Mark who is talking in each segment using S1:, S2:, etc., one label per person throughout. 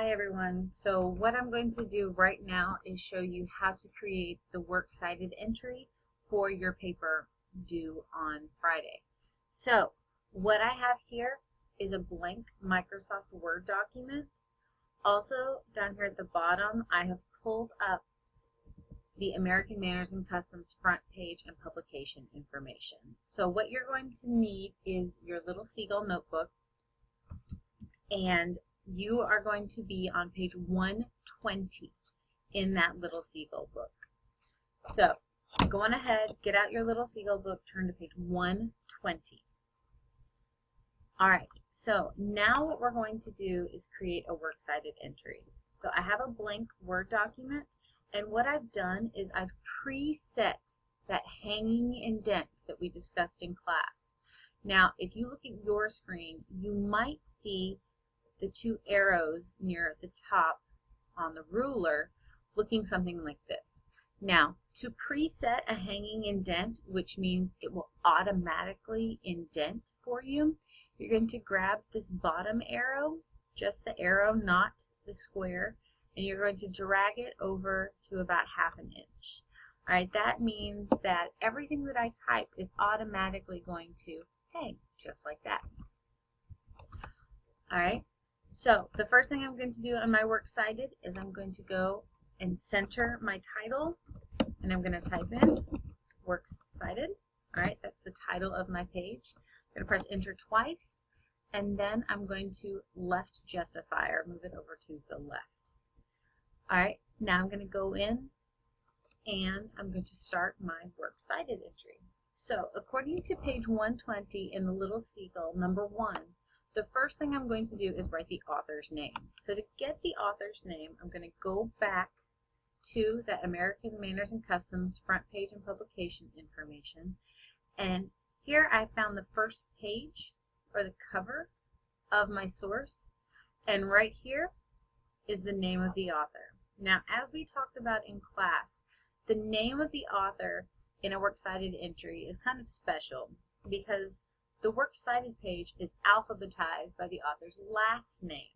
S1: Hi everyone. So what I'm going to do right now is show you how to create the Works Cited entry for your paper due on Friday. So what I have here is a blank Microsoft Word document. Also down here at the bottom I have pulled up the American Manners and Customs front page and publication information. So what you're going to need is your Little Seagull notebook, and you are going to be on page 120 in that Little Seagull book. So go on ahead, get out your Little Seagull book, turn to page 120. Alright, so now what we're going to do is create a Works Cited entry. So I have a blank Word document, and what I've done is I've preset that hanging indent that we discussed in class. Now if you look at your screen, you might see the two arrows near the top on the ruler looking something like this. Now, to preset a hanging indent, which means it will automatically indent for you, you're going to grab this bottom arrow, just the arrow, not the square, and you're going to drag it over to about 1/2 inch. Alright, that means that everything that I type is automatically going to hang, just like that. Alright. So the first thing I'm going to do on my Works Cited is I'm going to go and center my title, and I'm going to type in Works Cited. Alright, that's the title of my page. I'm going to press enter twice, and then I'm going to left justify, or move it over to the left. Alright, now I'm going to go in and I'm going to start my Works Cited entry. So according to page 120 in the Little Seagull, number 1, the first thing I'm going to do is write the author's name. So to get the author's name, I'm going to go back to that American Manners and Customs front page and publication information. And here I found the first page, or the cover, of my source. And right here is the name of the author. Now, as we talked about in class, the name of the author in a Works Cited entry is kind of special because the Works Cited page is alphabetized by the author's last name.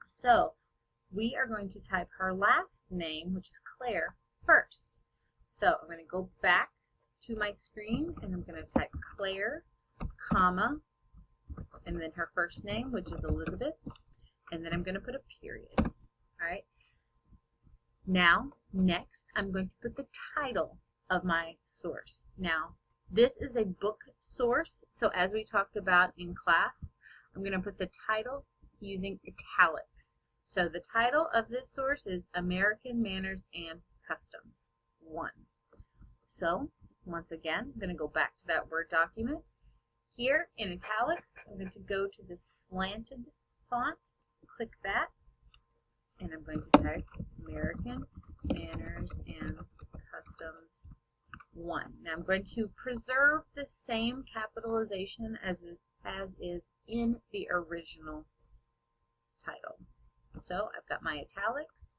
S1: So we are going to type her last name, which is Claire, first. So I'm going to go back to my screen and I'm going to type Claire, comma, and then her first name, which is Elizabeth, and then I'm going to put a period. Alright. Now, next, I'm going to put the title of my source. Now, this is a book source, so as we talked about in class, I'm going to put the title using italics. So the title of this source is American Manners and Customs 1. So, once again, I'm going to go back to that Word document. Here in italics, I'm going to go to the slanted font, click that, and I'm going to type American Manners and Customs 1. Now I'm going to preserve the same capitalization as is in the original title. So I've got my italics,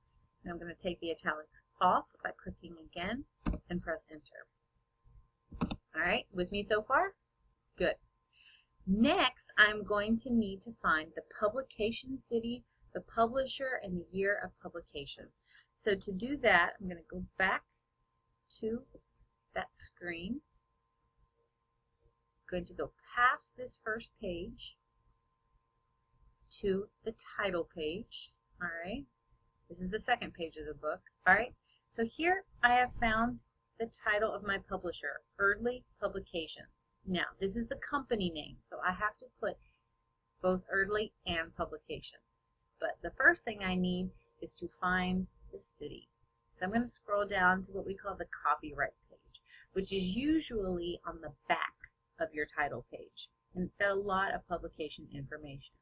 S1: and I'm going to take the italics off by clicking again and press enter. Alright, with me so far? Good. Next, I'm going to need to find the publication city, the publisher, and the year of publication. So to do that, I'm going to go back to that screen. I'm going to go past this first page to the title page. Alright, this is the second page of the book. Alright, so here I have found the title of my publisher, Eardley Publications. Now, this is the company name, so I have to put both Eardley and Publications. But the first thing I need is to find the city. So I'm going to scroll down to what we call the copyright page, which is usually on the back of your title page. And it's got a lot of publication information.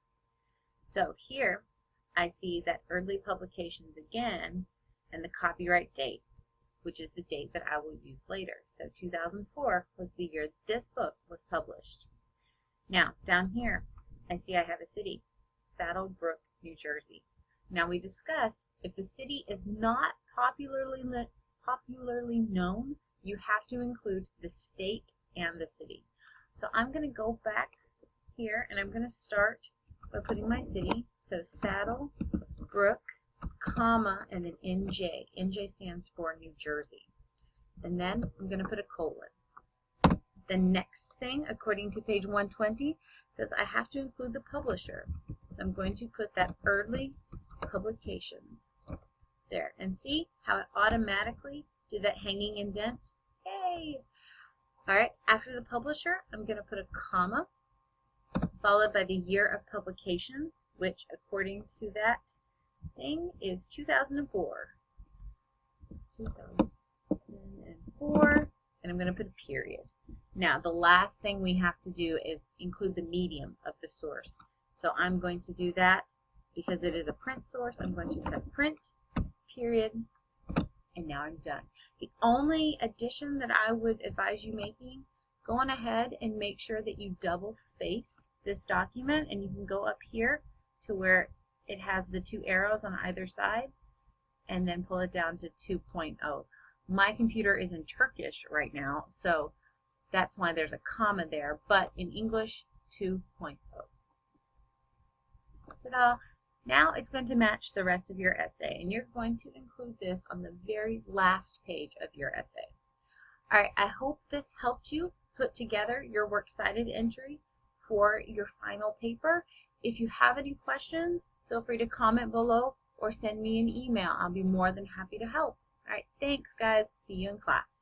S1: So here I see that Eardley Publications again, and the copyright date, which is the date that I will use later. So 2004 was the year this book was published. Now, down here, I see I have a city, Saddlebrook, New Jersey. Now, we discussed if the city is not popularly known, you have to include the state and the city. So I'm going to go back here and I'm going to start by putting my city, so Saddlebrook, Brook, comma, and then NJ. NJ stands for New Jersey. And then I'm going to put a colon. The next thing, according to page 120, says I have to include the publisher. So I'm going to put that early publications there. And see how it automatically did that hanging indent? Yay! All right, after the publisher, I'm going to put a comma, followed by the year of publication, which according to that thing is 2004. 2004, and I'm going to put a period. Now, the last thing we have to do is include the medium of the source. So I'm going to do that because it is a print source. I'm going to put print, period, and now I'm done. The only addition that I would advise you making, go on ahead and make sure that you double space this document, and you can go up here to where it has the two arrows on either side and then pull it down to 2.0. My computer is in Turkish right now, so that's why there's a comma there, but in English, 2.0. Ta-da! Now it's going to match the rest of your essay, and you're going to include this on the very last page of your essay. All right, I hope this helped you put together your Works Cited entry for your final paper. If you have any questions, feel free to comment below or send me an email. I'll be more than happy to help. All right, thanks guys. See you in class.